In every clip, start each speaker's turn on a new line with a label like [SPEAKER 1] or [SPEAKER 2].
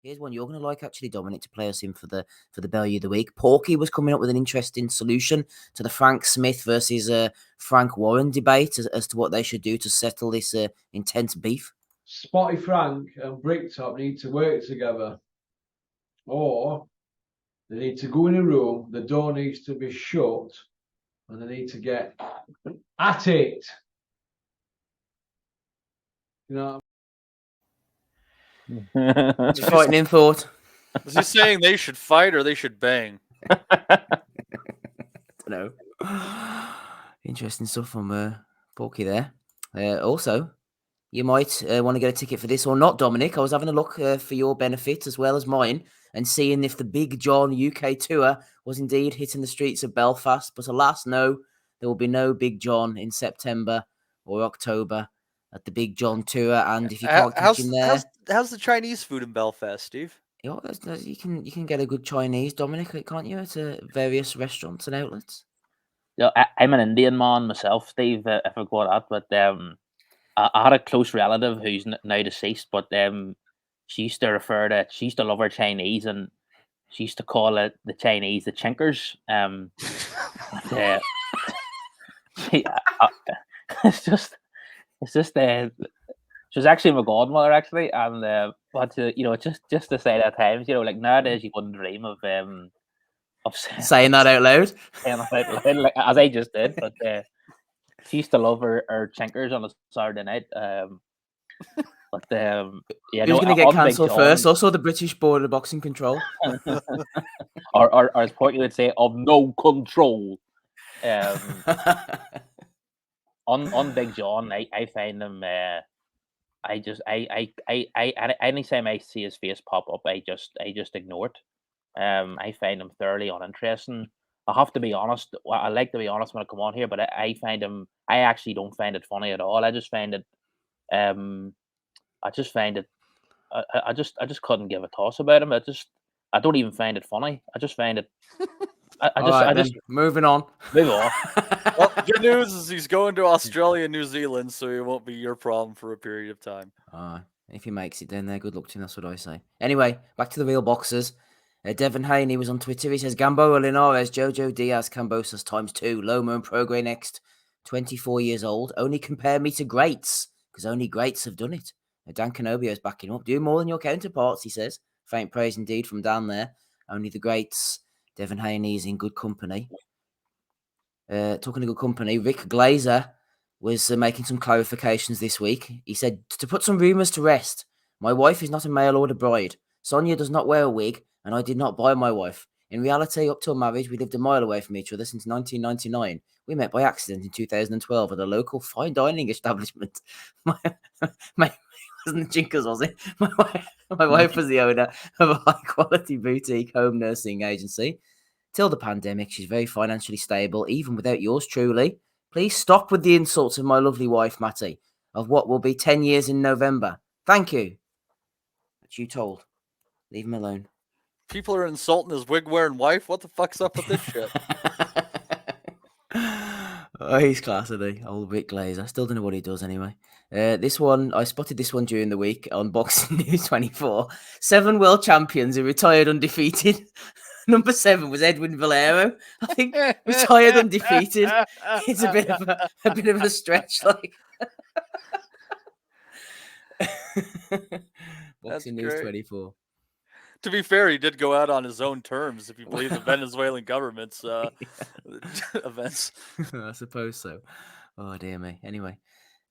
[SPEAKER 1] Here's one you're going to like, actually, Dominic, to play us in for the Bellew of the week. Porky was coming up with an interesting solution to the Frank Smith versus Frank Warren debate as to what they should do to settle this intense beef.
[SPEAKER 2] Spotty Frank and Bricktop need to work together, or they need to go in a room, the door needs to be shut, and they need to get at it. You know?
[SPEAKER 1] Just fighting in thought.
[SPEAKER 3] Is he saying they should fight or they should bang?
[SPEAKER 1] I don't know. Interesting stuff from Porky there. Also, you might want to get a ticket for this or not, Dominic. I was having a look for your benefit as well as mine and seeing if the Big John UK tour was indeed hitting the streets of Belfast. But alas, no, there will be no Big John in September or October at the Big John tour. And if you can't catch him there...
[SPEAKER 3] How's the Chinese food in Belfast, Steve?
[SPEAKER 1] You can get a good Chinese, Dominic, can't you, at various restaurants and outlets?
[SPEAKER 4] Yeah, I'm an Indian man myself, Steve, if I go at that, but I had a close relative who's now deceased, but she used to love her Chinese, and she used to call it the Chinese the chinkers. It's just she was actually my godmother, actually, and but just to say that times, like nowadays you wouldn't dream of
[SPEAKER 1] saying that out loud,
[SPEAKER 4] like, as I just did, but. She used to love her chinkers on a Saturday night. But yeah,
[SPEAKER 1] who's going to get cancelled first? Also, the British Board of Boxing Control,
[SPEAKER 4] or as Porky would say, of no control. On Big John, I find him. Anytime I see his face pop up, I just ignore it. I find him thoroughly uninteresting. I have to be honest. Well, I like to be honest when I come on here, but I find him. I actually don't find it funny at all. I just find it. I just couldn't give a toss about him. I don't even find it funny. I just find it.
[SPEAKER 1] Moving on.
[SPEAKER 4] Move on.
[SPEAKER 3] Well, good news is he's going to Australia and New Zealand, so it won't be your problem for a period of time.
[SPEAKER 1] If he makes it down there, good luck to him. That's what I say. Anyway, back to the real boxers. Devon Haney was on Twitter. He says, Gamboa, Linares, Jojo Diaz, Cambosos ×2, Loma and Prograis next. 24 years old. Only compare me to greats, because only greats have done it. Dan Canobio's backing up. Do more than your counterparts, he says. Faint praise indeed from Dan there. Only the greats. Devon Haney is in good company. Talking of good company, Rick Glazer was making some clarifications this week. He said, to put some rumours to rest, my wife is not a mail order bride. Sonia does not wear a wig, and I did not buy my wife. In reality, up till marriage, we lived a mile away from each other since 1999. We met by accident in 2012 at a local fine dining establishment. My wasn't the Jinkers, was it? My wife was the owner of a high-quality boutique home nursing agency. Till the pandemic, she's very financially stable, even without yours truly. Please stop with the insults of my lovely wife, Matty, of what will be 10 years in November. Thank you. That's you told. Leave him alone.
[SPEAKER 3] People are insulting his wig-wearing wife? What the fuck's up with this shit?
[SPEAKER 1] Oh, he's class, isn't he? Old Rick Glazer. I still don't know what he does anyway. This one, I spotted this one during the week on Boxing News 24. 7 world champions who retired undefeated. Number 7 was Edwin Valero. I think retired undefeated. It's a bit of a stretch, like. Boxing News 24.
[SPEAKER 3] To be fair, he did go out on his own terms, if you believe the Venezuelan government's events.
[SPEAKER 1] I suppose so. Oh, dear me. Anyway,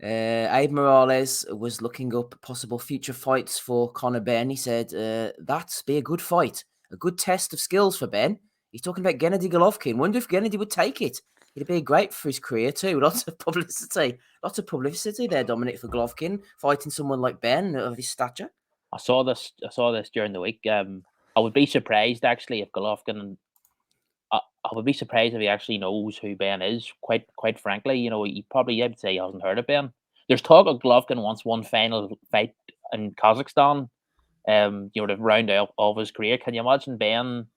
[SPEAKER 1] Abe Morales was looking up possible future fights for Conor Benn. He said, that'd be a good fight. A good test of skills for Ben. He's talking about Gennady Golovkin. Wonder if Gennady would take it. It'd be great for his career too. Lots of publicity there, Dominic, for Golovkin fighting someone like Ben of his stature.
[SPEAKER 4] I saw this during the week. I would be surprised actually if Golovkin. I would be surprised if he actually knows who Ben is. Quite frankly, he probably, I would say, he hasn't heard of Ben. There's talk of Golovkin once won final fight in Kazakhstan. To round out of his career. Can you imagine Ben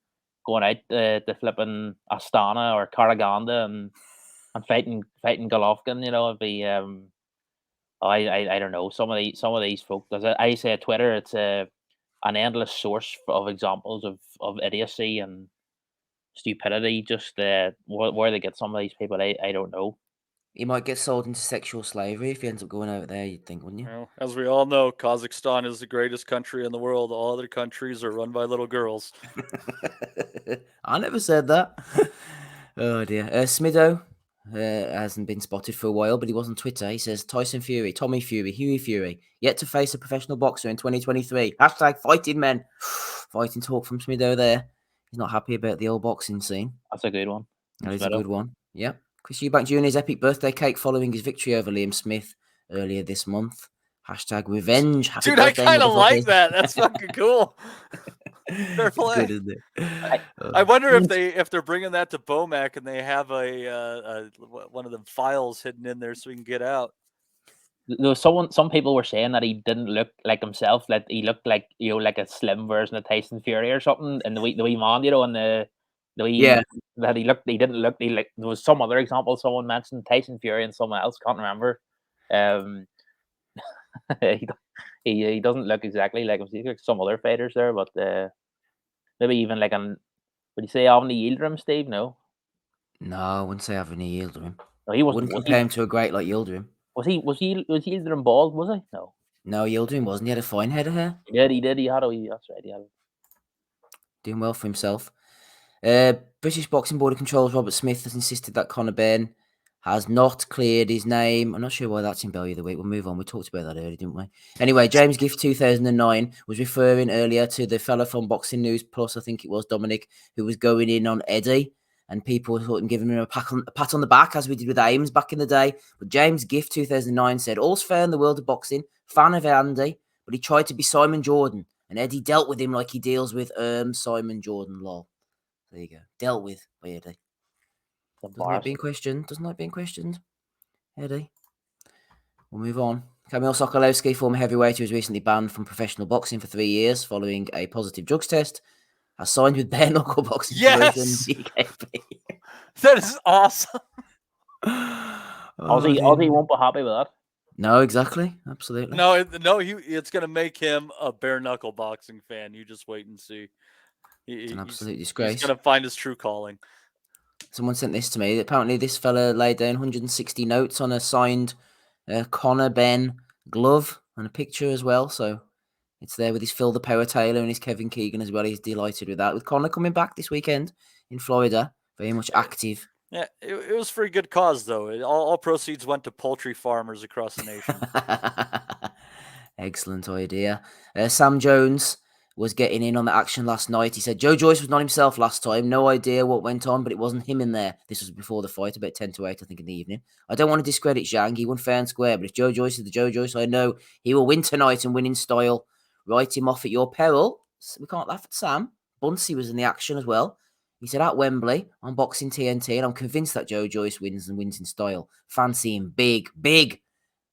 [SPEAKER 4] going out to flipping Astana or Karaganda and fighting Golovkin? It'd be I don't know. Some of these folk. As I say on Twitter, it's an endless source of examples of idiocy and stupidity. Just where they get some of these people, I don't know.
[SPEAKER 1] He might get sold into sexual slavery if he ends up going over there, you'd think, wouldn't you?
[SPEAKER 3] Well, as we all know, Kazakhstan is the greatest country in the world. All other countries are run by little girls.
[SPEAKER 1] I never said that. Oh dear. Smido hasn't been spotted for a while, but he was on Twitter. He says Tyson Fury, Tommy Fury, Huey Fury, yet to face a professional boxer in 2023. Hashtag fighting men. Fighting talk from Smido there. He's not happy about the old boxing scene.
[SPEAKER 4] That's a good one.
[SPEAKER 1] That is a good one. Yeah. Chris Eubank Jr.'s epic birthday cake following his victory over Liam Smith earlier this month. Hashtag revenge. Happy
[SPEAKER 3] Dude, I
[SPEAKER 1] birthday,
[SPEAKER 3] kind of like
[SPEAKER 1] motherfuckers.
[SPEAKER 3] that. That's fucking cool. Fair
[SPEAKER 1] It's
[SPEAKER 3] play.
[SPEAKER 1] good, isn't it?
[SPEAKER 3] I wonder if they're bringing that to Bomac and they have a one of the files hidden in there so we can get out.
[SPEAKER 4] There was some people were saying that he didn't look like himself, that he looked like, you know, like a slim version of Tyson Fury or something, and the wee man, you know, and the wee,
[SPEAKER 1] Yeah.
[SPEAKER 4] that he didn't look, like there was some other example someone mentioned Tyson Fury and someone else, can't remember. He doesn't look exactly like him. He looks like some other fighters there, but maybe even like would you say Avni Yildirim, Steve? No,
[SPEAKER 1] No, I wouldn't say having a Yildirim.
[SPEAKER 4] no, he
[SPEAKER 1] I
[SPEAKER 4] wasn't.
[SPEAKER 1] wouldn't
[SPEAKER 4] Was
[SPEAKER 1] compare
[SPEAKER 4] he?
[SPEAKER 1] him to a great like Yildirim.
[SPEAKER 4] Was Yildirim bald? Was he? No.
[SPEAKER 1] No, Yildirim wasn't. He had a fine head of hair.
[SPEAKER 4] He did. He had a. That's right. He had.
[SPEAKER 1] Doing well for himself. British Boxing Board of Control's Robert Smith has insisted that Conor Benn has not cleared his name. I'm not sure why that's in Bellew of the Week. We'll move on. We talked about that earlier, didn't we? Anyway, James Gift 2009 was referring earlier to the fella from Boxing News Plus, I think it was Dominic, who was going in on Eddie, and people thought him giving him a pat on the back, as we did with Ames back in the day. But James Gift 2009 said, all's fair in the world of boxing, fan of Andy, but he tried to be Simon Jordan, and Eddie dealt with him like he deals with Simon Jordan, lol. There you go. Dealt with by Eddie. Doesn't like being questioned. Doesn't like being questioned. Eddie. We'll move on. Kamil Sokolowski, former heavyweight who was recently banned from professional boxing for 3 years following a positive drugs test, has signed with bare knuckle boxing promotion BKB.
[SPEAKER 3] That is awesome.
[SPEAKER 4] Ozzy won't be happy with that.
[SPEAKER 1] No, exactly. Absolutely.
[SPEAKER 3] No, it's going to make him a bare knuckle boxing fan. You just wait and see.
[SPEAKER 1] It's an absolute disgrace.
[SPEAKER 3] He's going to find his true calling.
[SPEAKER 1] Someone sent this to me. Apparently, this fella laid down 160 notes on a signed Conor Benn glove and a picture as well. So it's there with his Phil the Power Taylor and his Kevin Keegan as well. He's delighted with that. With Conor coming back this weekend in Florida, very much active.
[SPEAKER 3] Yeah, it was for a good cause, though. All proceeds went to poultry farmers across the nation.
[SPEAKER 1] Excellent idea. Sam Jones was getting in on the action last night. He said Joe Joyce was not himself last time. No idea what went on, but it wasn't him in there. This was before the fight, about 10 to 8, I think, in the evening. I don't want to discredit Zhang. He won fair and square, but if Joe Joyce is the Joe Joyce I know, he will win tonight and win in style. Write him off at your peril. We can't laugh at Sam. Bunsey was in the action as well. He said at Wembley on Boxing TNT, and I'm convinced that Joe Joyce wins and wins in style. Fancy him big, big.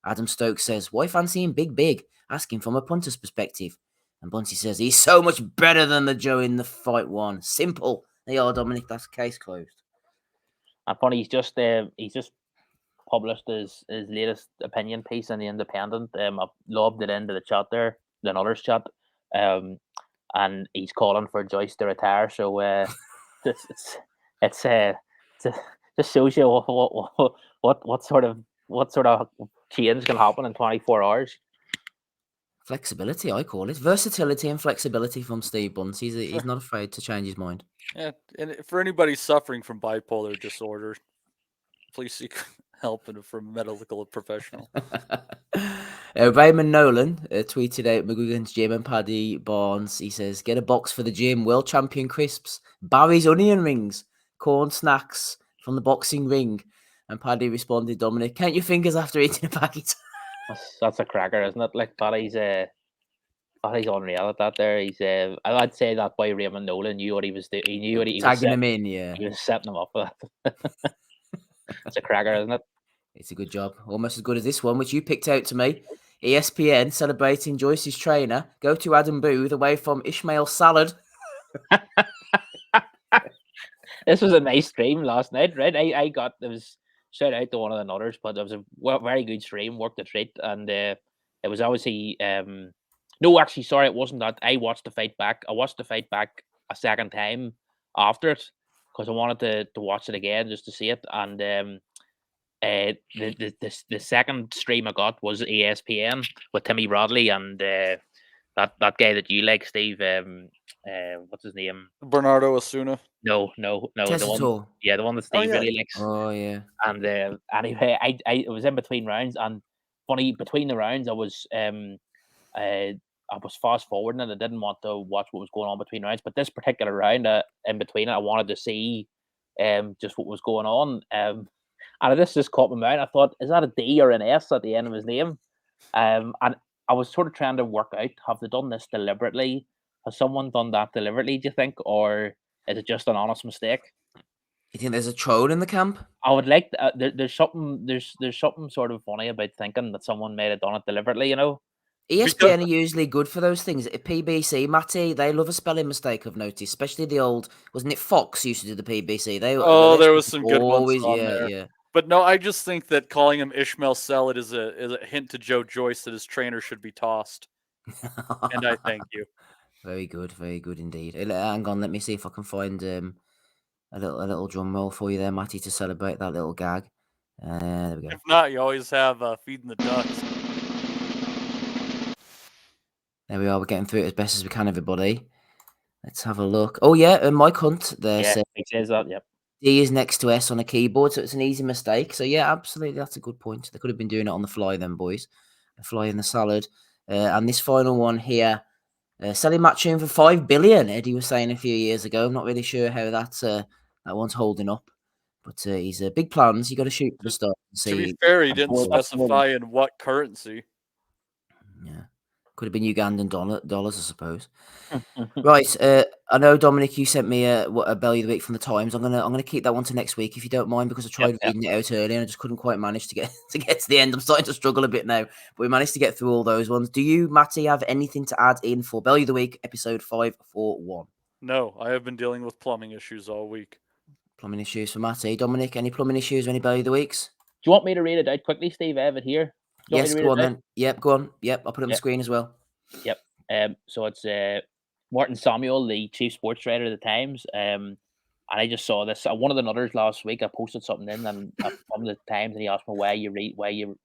[SPEAKER 1] Adam Stokes says, why fancy him big, big? Ask him from a punter's perspective. And Bunsey says, he's so much better than the Joe in the fight one. Simple. There you are, Dominic. That's case closed.
[SPEAKER 4] And funny, he's just published his latest opinion piece in the Independent. I've lobbed it into the chat there, the others chat. And he's calling for Joyce to retire. So it just shows you what sort of change can happen in 24 hours.
[SPEAKER 1] Flexibility, I call it. Versatility and flexibility from Steve Bunsey. He's not afraid to change his mind.
[SPEAKER 3] Yeah, and for anybody suffering from bipolar disorder, please seek help from a medical professional.
[SPEAKER 1] Raymond Nolan tweeted out McGuigan's gym and Paddy Barnes. He says, get a box for the gym. World champion crisps. Barry's onion rings. Corn snacks from the boxing ring. And Paddy responded, Dominic, count your fingers after eating a packet.
[SPEAKER 4] That's a cracker, isn't it? Like Paddy's unreal at that there. He's I'd say that boy Raymond Nolan knew what he was doing. He knew what he was
[SPEAKER 1] tagging him in, yeah.
[SPEAKER 4] He was setting him up for that. It's a cracker, isn't it?
[SPEAKER 1] It's a good job. Almost as good as this one, which you picked out to me. ESPN celebrating Joyce's trainer. Go to Adam Booth away from Ishmael Salad.
[SPEAKER 4] This was a nice stream last night, right? There was shout out to one of the others, but it was a very good stream, worked a treat, and it was obviously No, actually, sorry, it wasn't that. I watched the fight back. I watched the fight back a second time after it because I wanted to watch it again just to see it. And the second stream I got was ESPN with Timmy Bradley and that guy that you like, Steve. What's his name?
[SPEAKER 3] Bernardo Osuna.
[SPEAKER 4] No, the one.
[SPEAKER 1] Tessitore.
[SPEAKER 4] Yeah, the one that
[SPEAKER 3] Oh,
[SPEAKER 4] Steve
[SPEAKER 3] yeah.
[SPEAKER 4] really likes.
[SPEAKER 1] Oh yeah.
[SPEAKER 4] And anyway, I it was in between rounds, and funny between the rounds, I was fast forwarding and I didn't want to watch what was going on between rounds. But this particular round, in between it, I wanted to see just what was going on. And this just caught my mind. I thought, is that a D or an S at the end of his name? And I was sort of trying to work out, have they done this deliberately? Has someone done that deliberately, do you think? Or is it just an honest mistake?
[SPEAKER 1] You think there's a troll in the camp?
[SPEAKER 4] I would like there's something sort of funny about thinking that someone may have done it deliberately, you know?
[SPEAKER 1] ESPN are usually good for those things. At PBC, Matty, they love a spelling mistake, I've noticed, especially the old, wasn't it Fox used to do the PBC?
[SPEAKER 3] Oh,
[SPEAKER 1] their
[SPEAKER 3] there was
[SPEAKER 1] stuff
[SPEAKER 3] some good ones
[SPEAKER 1] always,
[SPEAKER 3] on
[SPEAKER 1] yeah,
[SPEAKER 3] there.
[SPEAKER 1] yeah.
[SPEAKER 3] But no, I just think that calling him Ishmael Salad is a hint to Joe Joyce that his trainer should be tossed. And I thank you.
[SPEAKER 1] Very good indeed. Hang on, let me see if I can find a little drum roll for you there, Matty, to celebrate that little gag. There we go.
[SPEAKER 3] If not, you always have Feeding the Ducks.
[SPEAKER 1] There we are. We're getting through it as best as we can, everybody. Let's have a look. Oh yeah, Mike Hunt there
[SPEAKER 4] Yeah,
[SPEAKER 1] said
[SPEAKER 4] it says that. Yep.
[SPEAKER 1] D is next to S on a keyboard, so it's an easy mistake. So yeah, absolutely, that's a good point. They could have been doing it on the fly, then, boys. The fly in the salad. And this final one here, selling Matchroom for 5 billion. Eddie was saying a few years ago. I'm not really sure how that one's holding up, but he's big plans. You got to shoot for the stars.
[SPEAKER 3] To be fair, he didn't
[SPEAKER 4] Absolutely.
[SPEAKER 3] specify in what currency.
[SPEAKER 1] Yeah, could have been Ugandan dollars, I suppose. Right, I know Dominic, you sent me a Bellew of the week from the Times. I'm gonna keep that one to next week if you don't mind, because I tried reading it out earlier and I just couldn't quite manage to get to the end. I'm starting to struggle a bit now, but we managed to get through all those ones. Do you, Matty, have anything to add in for Bellew of the week, episode 541?
[SPEAKER 3] No, I have been dealing with plumbing issues all week.
[SPEAKER 1] Plumbing issues for Matty. Dominic, any plumbing issues or any Bellew of the weeks?
[SPEAKER 4] Do you want me to read it out quickly, Steve? I have it here.
[SPEAKER 1] Yes, go on then. Yep, go on. Yep, I'll put it on the screen as well.
[SPEAKER 4] Yep. So it's Martin Samuel, the chief sports writer of the Times. And I just saw this. One of the nutters last week, I posted something in and from the Times, and he asked me why you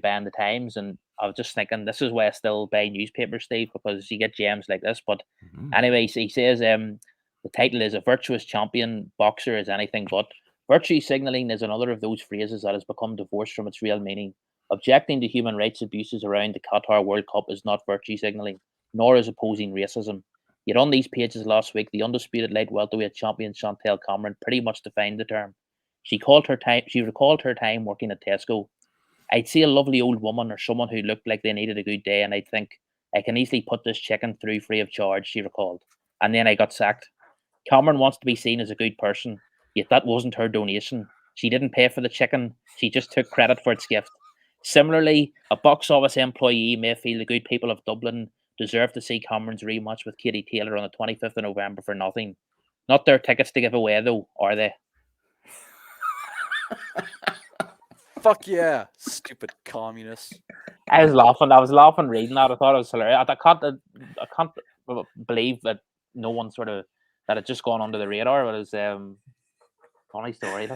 [SPEAKER 4] ban the Times, and I was just thinking this is why I still buy newspapers, Steve, because you get gems like this. But anyway, he says the title is "A Virtuous Champion Boxer is Anything But." Virtue signaling is another of those phrases that has become divorced from its real meaning. Objecting to human rights abuses around the Qatar World Cup is not virtue signaling, nor is opposing racism. Yet on these pages last week, the undisputed light welterweight champion Chantel Cameron pretty much defined the term. She recalled her time working at Tesco. I'd see a lovely old woman or someone who looked like they needed a good day, and I'd think, I can easily put this chicken through free of charge, she recalled. And then I got sacked. Cameron wants to be seen as a good person, yet that wasn't her donation. She didn't pay for the chicken, she just took credit for its gift. Similarly, a box office employee may feel the good people of Dublin deserve to see Cameron's rematch with Katie Taylor on the 25th of November for nothing. Not their tickets to give away, though, are they?
[SPEAKER 3] Fuck yeah, stupid communists.
[SPEAKER 4] I was laughing reading that. I thought it was hilarious. I can't believe that no one that had just gone under the radar. But it was funny story.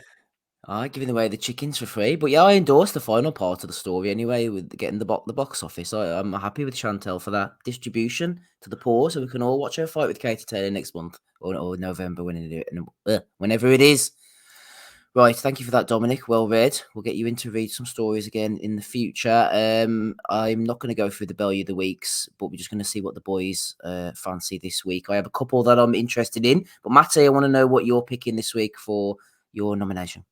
[SPEAKER 1] Giving away the chickens for free. But yeah, I endorsed the final part of the story anyway, with getting the box office. I'm happy with Chantel for that distribution to the poor, so we can all watch her fight with Katie Taylor next month or November, whenever it is. Right, thank you for that, Dominic. Well read. We'll get you in to read some stories again in the future. I'm not going to go through the Bellew of the weeks, but we're just going to see what the boys fancy this week. I have a couple that I'm interested in, but Matty, I want to know what you're picking this week for your nomination.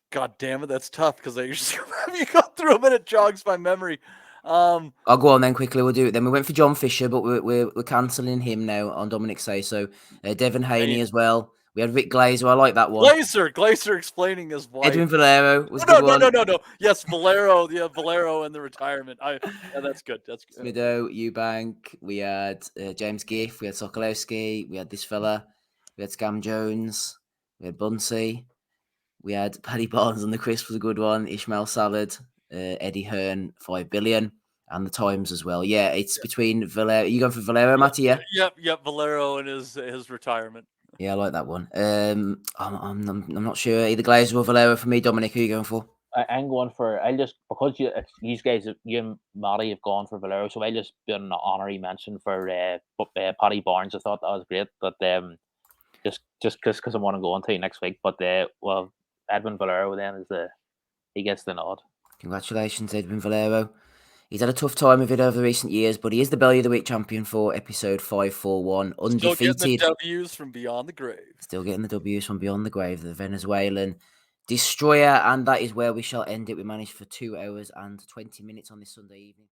[SPEAKER 3] God damn it, that's tough because I usually have you go through them and it jogs my memory.
[SPEAKER 1] I'll go on then quickly. We'll do it then. We went for John Fisher, but we're cancelling him now on Dominic Say so. Devin Haney as well. We had Rick Glazer. I like that one.
[SPEAKER 3] Glazer explaining his wife.
[SPEAKER 1] Edwin Valero was good one.
[SPEAKER 3] No. Yes, Valero. Yeah, Valero and the retirement. That's good. That's good.
[SPEAKER 1] Smido, Eubank. We had James Giff. We had Sokolowski. We had this fella. We had Scam Jones. We had Bunsey. We had Paddy Barnes on the crisp was a good one. Ishmael Salad. Eddie Hearn, 5 billion. And the times as well. Yeah, it's between Valero. You going for Valero, Matty? Yeah.
[SPEAKER 3] Yep. Valero and his retirement.
[SPEAKER 1] Yeah, I like that one. I'm not sure either Glazer or Valero for me. Dominic, who are you going for?
[SPEAKER 4] I'm going for. I'll just because you guys, you and Matty have gone for Valero, so I'll just be an honorary mention for Paddy Barnes. I thought that was great, but just because I want to go on to next week. But well, Edwin Valero then he gets the nod.
[SPEAKER 1] Congratulations, Edwin Valero. He's had a tough time of it over the recent years, but he is the Bellew of the Week champion for episode 541.
[SPEAKER 3] Still getting
[SPEAKER 1] Undefeated.
[SPEAKER 3] the W's from beyond the grave.
[SPEAKER 1] Still getting the W's from beyond the grave, the Venezuelan destroyer. And that is where we shall end it. We managed for 2 hours and 20 minutes on this Sunday evening.